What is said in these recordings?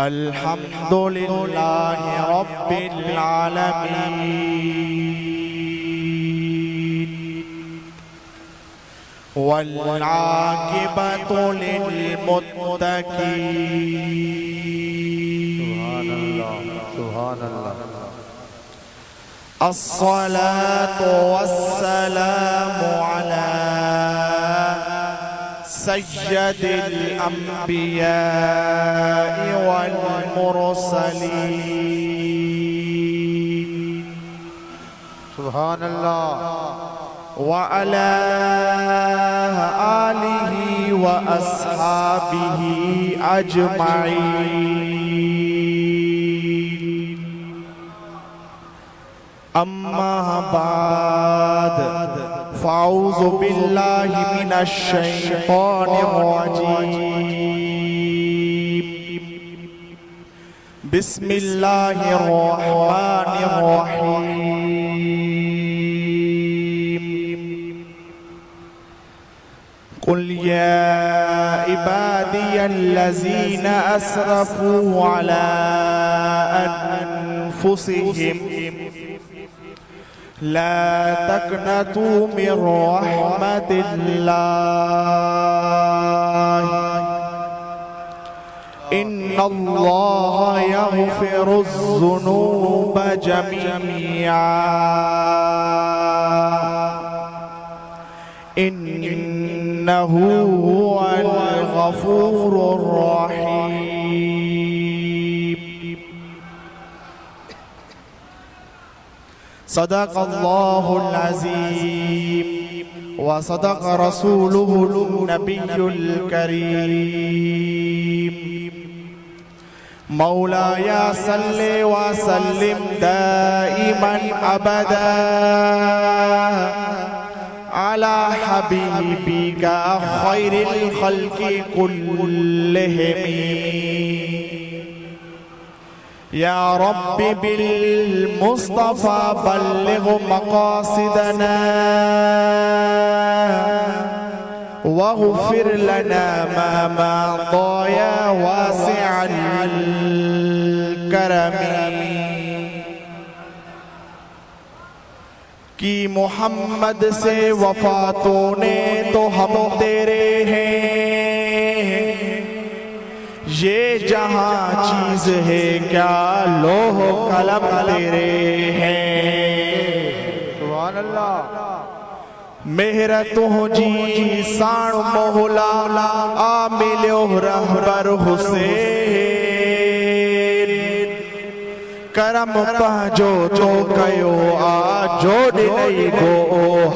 अल्हम्दुलिल्लाह रब्बिल आलमीन वल आक़िबतु लिल मुत्तक़ीन। सुभान अल्लाह। अस्सलातु वस्सलामु अला सय्यदिल अंबिया वल मुरसलीन। सुभान अल्लाह। व अला आलिहि व अस्हाबिहि अजमाईन। अम्मा बाद फ़ाऊज़ु बिल्लाहि मिनश शैतानिर रजीम। बिस्मिल्लाहिर रहमानिर रहीम। कुल या इबादियल्लज़ीना अस्रफ़ू अला अनफुसिहिम ला तक़नतू मिन रहमतिल्लाह इन्नल्लाह यग़फ़िरुज़्ज़ुनूब जमीआ इन्नहु हुवल गफ़ूरुर रहीम। सदक़ल्लाहुल अज़ीम व सदक़ रसूलुहुन नबियुल करीम। मौलाया सल्ले व सल्लिम दाइमन अबदा अला हबीबिका खैरिल खल्क़ि कुल्लिहिम। या रब्बि बिल मुस्तफ़ा बल्लिग़ मक़ासिदना वग़फ़िर लना मा मज़ा या वासिअल करमी। कि मोहम्मद से वफ़ा तूने तो हम तेरे हैं, ये जहां चीज है क्या लोह कलम तेरे हैं। सुभान अल्लाह। मेहर तुझी साण मोहला आ मिलो रहबर हुसैन। करम पंहिंजो तो कयो आ जोड़ नहीं गो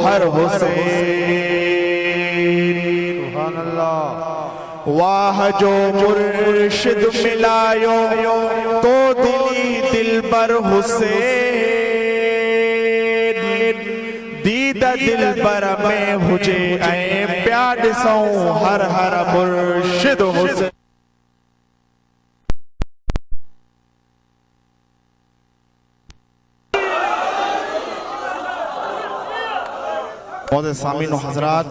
हर हुसैन। सुभान अल्लाह। वाह जो मुर्शिद मिलायो तो दिली दिलबर हुसैन। दीदा दिलबर में हुजे ऐं प्या ॾिसूं हर हर मुर्शिद हुसैन। सामीन हज़रात,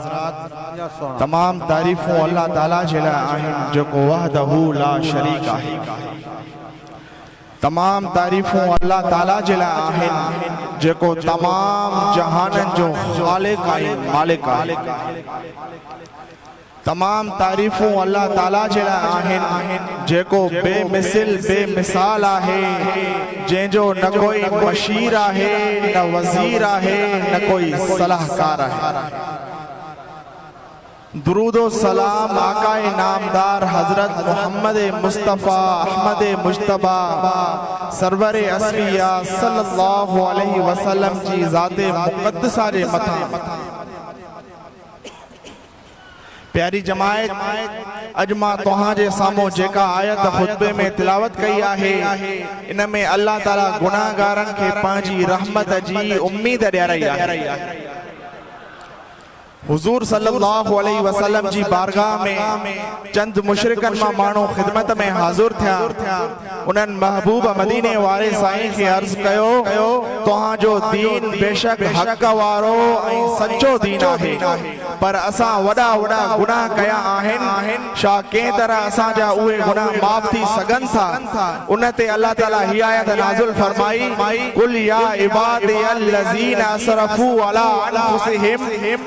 तमाम तारीफ़ूं अल्लाह ताला जे लाइ आहिनि जेको वहदहू ला शरीक आहे। तमाम तारीफ़ूं अल्लाह ताला जे लाइ आहिनि जेको तमाम जहाननि जो ख़ालिक़ आहे, मालिक आहे। तमाम तारीफ़ूं अल्लाह ताला जे लाइ आहिनि जेको बेमिसल बेमिसाल आहे, जंहिंजो न कोई मशीर आहे, न वज़ीर आहे, न कोई सलाहकार आहे। दुरूदो सलाम आकाए नामदार हजरत मोहम्मद मुस्तफ़ा अहमद मुज्तबा सरवर असलिया सल्लल्लाहु अलैहि वसल्लम जी ज़ाते मुक़द्दसा जे मथां प्यारी जमायत, अज मां तव्हांजे साम्हूं जेका आयत खुतबे में तिलावत कई आहे, इन में अल्लाह ताला गुनाहगारनि खे पंहिंजी रहमत जी उम्मीद ॾियाराई आहे। हुजूर सल्लल्लाहु अलैहि वसल्लम जी बारगाह में चंद मुशरिकन मां माण्हू खिदमत में हाज़िर थिया। उन्हनि महबूब मदीने वारे साईं खे अर्ज़ कयो, तव्हांजो दीन बेशक हक़ वारो ऐं सचो दीन आहे, पर असां वॾा वॾा गुनाह कया आहिनि। छा कंहिं तरह असांजा उहे गुनाह माफ़ थी सघनि था? उन ते अल्लाह ताला ही आयत नाज़िल फरमाई, कुल या इबादी अल्लज़ीना असरफू अला अनफुसिहिम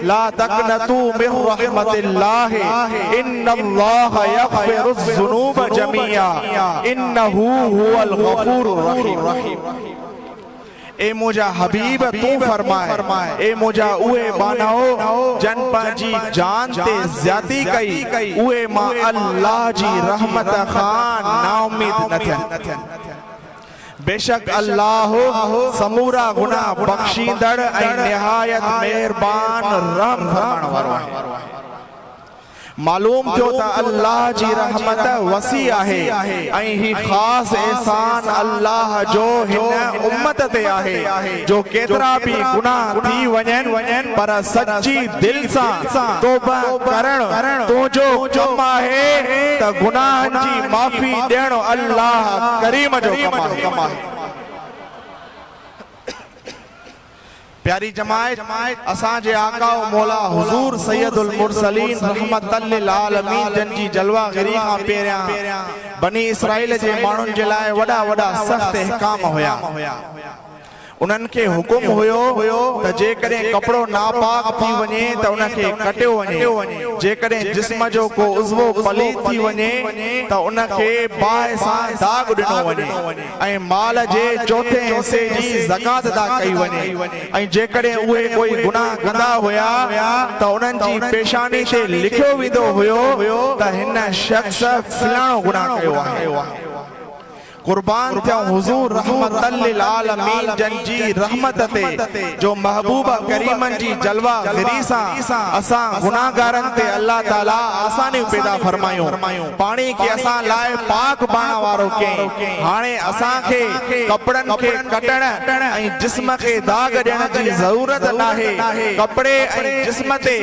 ला तक़नतू मिन रहमतिल्लाह इन्नल्लाह यग़फिरुज़ ज़ुनूब जमीआ इन्नहू हुवल गफूरुर रहीम। ए मुझा हबीब तू फरमाए, ए मुझा उहे बानाओ जन पंहिंजी जान ते ज़्यादती कई, उहे मां अल्लाह जी रहमत खां नाउमीद न थियनि। बेशक अल्लाह समूरा गुनाह बख्शींदड़ ऐं निहायत मेहरबान रहम फरमाइण वारो आहे। मालूम थियो त अल्लाह जी रहमत वसी आहे ऐं ही ख़ास एहसान अल्लाह जो हिन उम्मत ते आहे जो केतिरा भी गुनाह थी वञनि पर सच्ची दिल सां तौबा करण तुंहिंजो कम आहे त गुनाहनि जी माफ़ी ॾियण अल्लाह करीम जो कम आहे। प्यारी जमायत, असांजे आका व मौला हुजूर सैयदुल मुरसलीन रहमतल लिल आलमीन जन जी जलवागिरी खां पहिरियां बनी इसराइल जे माण्हुनि जे लाइ वॾा वॾा सख़्त अहकाम हुया। उन्हनि खे हुकुम हुयो त जेकॾहिं कपिड़ो नापाक थी वञे त उनखे कटियो वञे, जेकॾहिं जिस्म जो को उज़्वो पलीत थी वञे त उनखे बाहि सां दाग ॾिनो वञे ऐं माल जे चौथे हिसे जी ज़कात अदा कई वञे। ऐं जेकॾहिं उहे कोई गुनाह कंदा हुया त उन्हनि जी पेशानी ते लिखियो वेंदो हुयो त हिन शख्स फलाणो गुनाह कयो आहे। कुर्बान थिया हुजूर रहमतल लिल आलमीन जन जी रहमत ते जो महबूब करीमन जी जलवागिरी सां असां गुनाहगारनि ते अल्लाह ताला आसानियूं पैदा फरमायूं। पाणी खे असां लाइ पाक बणण वारो कयईं। हाणे असांखे कपड़नि खे कटण ऐं जिस्म खे दाग ॾियण जी ज़रूरत नाहे। कपड़े ऐं जिस्म ते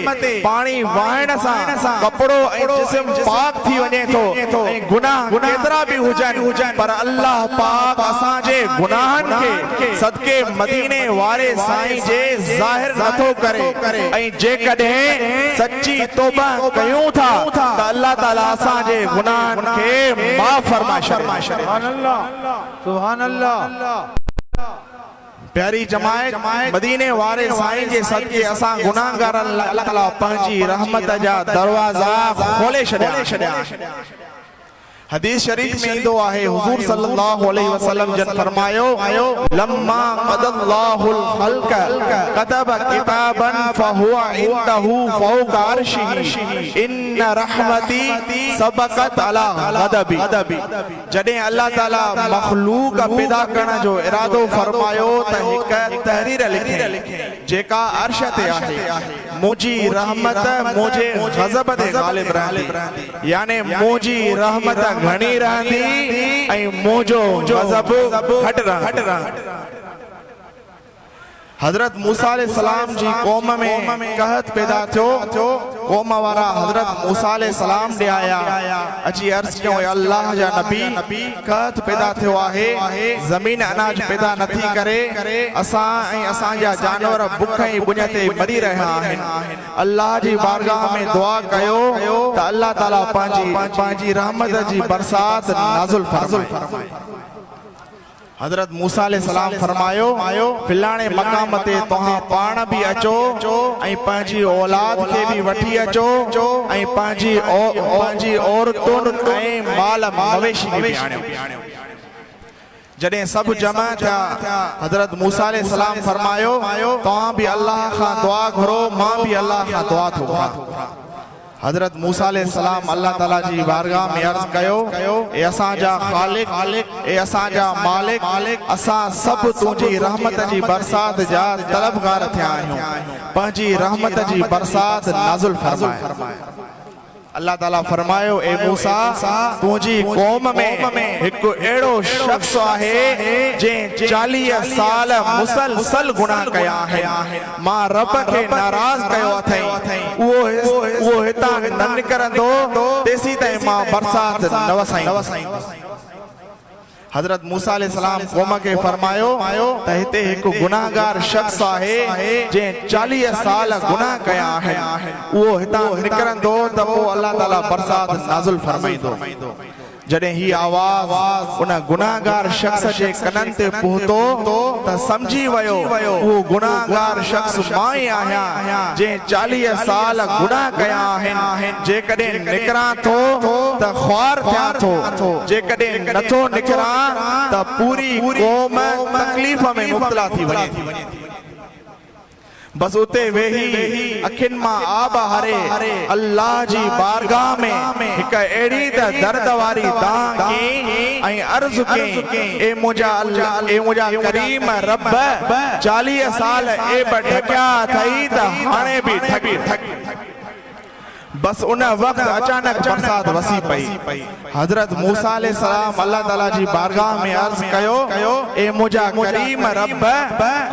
पाणी वहण सां कपड़ो ऐं जिस्म पाक थी वञे थो ऐं गुनाह केतिरा भी हुजनि पर अल्लाह पाक असांजे गुनाहनि खे सदके मदीने वारे साईं जे ज़ाहिर नथो करे ऐं जेकॾहिं सच्ची तौबा कयूं था त अल्लाह ताला असांजे गुनाहनि खे माफ़ फरमाए छॾे। सुभान अल्लाह, सुभान अल्लाह। प्यारी जमायत, मदीने वारे साईं जे सदके असां गुनाहगारनि लाइ अल्लाह ताला पंहिंजी रहमत जा दरवाज़ा खोले छॾिया। हदीस शरीफ में इंदो आहे, हुजूर सल्लल्लाहु अलैहि वसल्लम जन फरमायो, लम्मा क़दल्लाहुल खल्क़ कतब किताबन फहुवा इंदहु फौका अर्शिही इन रहमती सबक़त अला गदबी। जॾहिं अल्लाह ताला मखलूक पैदा करण जो इरादो फरमायो त हिक तहरीर लिखे जेका अर्श ते आहे। मुंहिंजी रहमत मुंहिंजे गज़ब ते गालिब रहंदी, यानी मुंहिंजी रहमत घणी रहंदी ऐं मुंहिंजो गज़ब घटि रहंदो। हजरत मूसा अलैहिस्सलाम जी कौम में कहत पैदा थियो। कौम वारा हजरत मूसा अलैहिस्सलाम ॾे आया, अची अर्ज़ कयो, अल्लाह जा नबी कहत पैदा थियो आहे, ज़मीन अनाज पैदा नथी करे, असां ऐं असांजा जानवर बुख ऐं बुञ ते मरी रहिया आहिनि। अल्लाह जी बारगाह में दुआ कयो त अल्लाह ताला पंहिंजी रहमत जी बरसात नाज़िल फरमाए। हजरत मूसा अलैहिस्सलाम फरमायो, फिलाणे मकाम ते तव्हां पाण भी अचो ऐं पंहिंजी औलाद खे भी वठी अचो ऐं पंहिंजी औरतुनि ऐं माल मवेशी खे भी आणियो। जॾहिं सभु जमा थिया, हजरत मूसा अलैहिस्सलाम फरमायो, तव्हां भी अल्लाह खां दुआ घुरो, मां भी अल्लाह खां दुआ थो घुरां। हजरत मूसा अलैहिस्सलाम अल्लाह ताला जी बारगाह में अर्ज़ कयो, ए असांजा खालिक, ए असांजा मालिक, असां सभु तुंहिंजी रहमत जी बरसात जा तलबगार थिया आहियूं, पंहिंजी रहमत जी बरसात नाज़िल फरमाए। अल्लाह ताला फरमायो ए मूसा तुझी कौम में एक एड़ो शख्स आहे जे 40 साल मुसलसल गुनाह कया है मां रब के नाराज कयो अथई वो हिता न निकरंदो तेसी ताईं मां बरसात न वसाई। हजरत मूसा अलैहिस्सलाम कौम के फरमायो त हिते एक गुनाहगार शख्स आहे जे 40 साल गुनाह कया है वो हिता निकरंदो त वो अल्लाह ताला बरसात नाज़िल फरमाइंदो। जडे ही आवाज उन गुनाहगार शख्स जे कनन ते पहुतो त समझी वयो वो गुनाहगार शख्स मां ही आहियां जे 40 साल गुनाह कया आहिनि जे कदे निकरां थो त ख्वार थिया थो जे कदे नथो निकरां त पूरी कौम तकलीफ में मुब्तला थी वञे। बस उते वेही अखिन मां आब हरे अल्लाह जी बारगाह में एक एड़ी त दर्द वारी दां की ऐं अर्ज की ए मुजा अल्लाह ए मुजा करीम रब 40 साल ए ढकिया थई त हाणे भी ठगी। बस उन वक्त अचानक बरसात वसी पई। हजरत मूसा अलैहिस्सलाम अल्लाह ताला जी बारगाह में अर्ज कयो ए मुजा करीम रब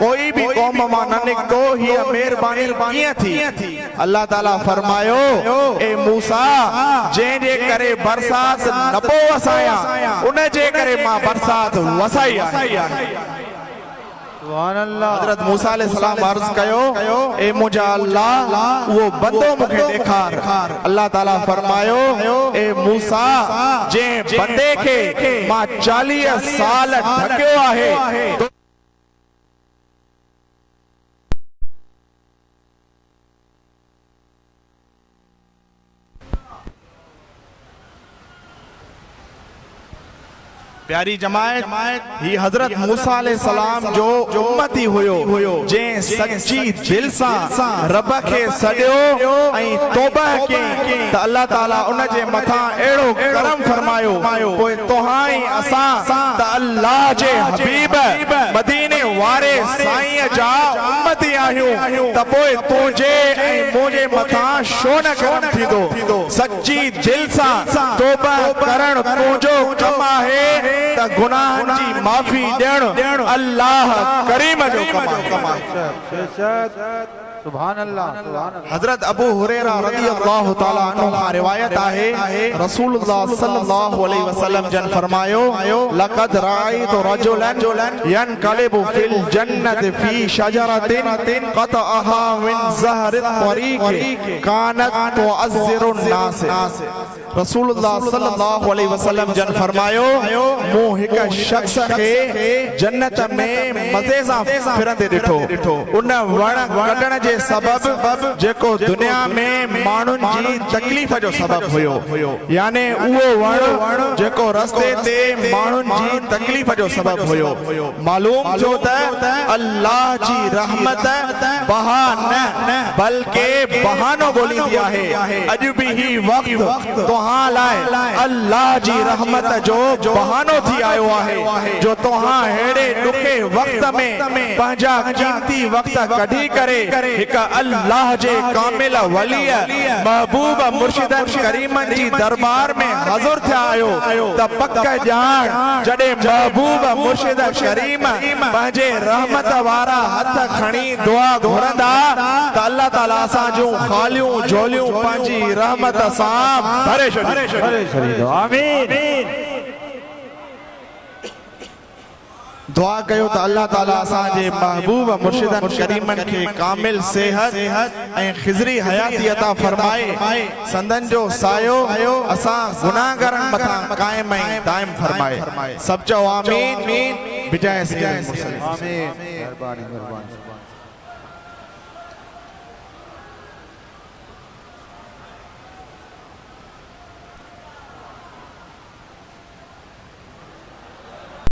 कोई भी कौम मां न निकतो ही मेहरबानी कीअं थी। अल्लाह ताला फरमायो ए मूसा जे करे बरसात न पो वसाया उन जे करे मां बरसात वसाई आहे। हजरत मूसा अलैहिस्सलाम अर्ज कयो ए मुजा अल्लाह वो बंदो मुखे ॾेखार। अल्लाह ताला फरमायो ए मूसा जे बंदे के मां 40 साल ढकियो आहे प्यारी जमायत ही हजरत मूसा अलैहिस्सलाम जो उम्मती हुयो जे सच्ची दिल सा रब के सडियो ऐं तौबा के त अल्लाह ताला उन जे मथा एड़ो करम फरमायो कोई तोहाई असा त अल्लाह जे हबीब मदीने वारे साईं जा उम्मती आहियो त पोइ तुझे ऐं मुझे मथा शो न करम थींदो। सच्ची दिल सा तौबा करण तुझो कम आहे त गुनाहन जी माफी देण अल्लाह करीम जो कम आहे। सुभान अल्लाह। हजरत अबू हुरैरा रज़ियल्लाहु ताला अन्हु का रिवायत आहे रसूलुल्लाह सल्लल्लाहु अलैहि वसल्लम जन फरमायो लक़द रायतु रजुलन यनक़लिबु फिल जन्नति फी शजरतिन क़तअहा मिन ज़हरि तरीक़ कानत तुअज़्ज़िरु नास। रसूलुल्लाह सल्लल्लाहु अलैहि वसल्लम जन फरमायो मु हिक शख्स के जन्नत में मजे सां फिरंदे ॾिठो उन वण कटण जे सबब जेको दुनिया में मानुन जी तकलीफ जो सबब हुयो यानी उहो वण जेको रस्ते ते मानुन जी तकलीफ जो सबब हुयो। मालूम जो त अल्लाह जी रहमत बहाना बल्कि बहानो ॻोल्हींदी आहे। अॼु बि ही वक्त तोहां लाइ अल्लाह जी रहमत जो बहानो थी आयो आहे जो तोहां हेड़े ॾुखे वक्त में पंहिंजा कीमती वक्त कढी करे हिक अल्लाह जे कामिल वली महबूब मुर्शिद करीमन जी दरबार में हाज़िर थिया आयो त पक ॼाण जडे महबूब मुर्शिद करीम पंहिंजे रहमत वारा हथ खणी दुआ घुरंदा त अल्लाह ताला असां जूं खालियूं झोलियूं पंहिंजी रहमत सां भरे छॾींदो। आमीन। दुआ कयो त अल्लाह ताला असां जे महबूब मुर्शिदन करीमन के कामिल सेहत ऐं खिज़री हयाती अता फरमाए संदन जो सायो असां गुनाहगारन मथा कायम ऐं दाइम फरमाए। सब चओ आमीन बिजाए सय्यद मुरसलीन। आमीन। मेहरबानी।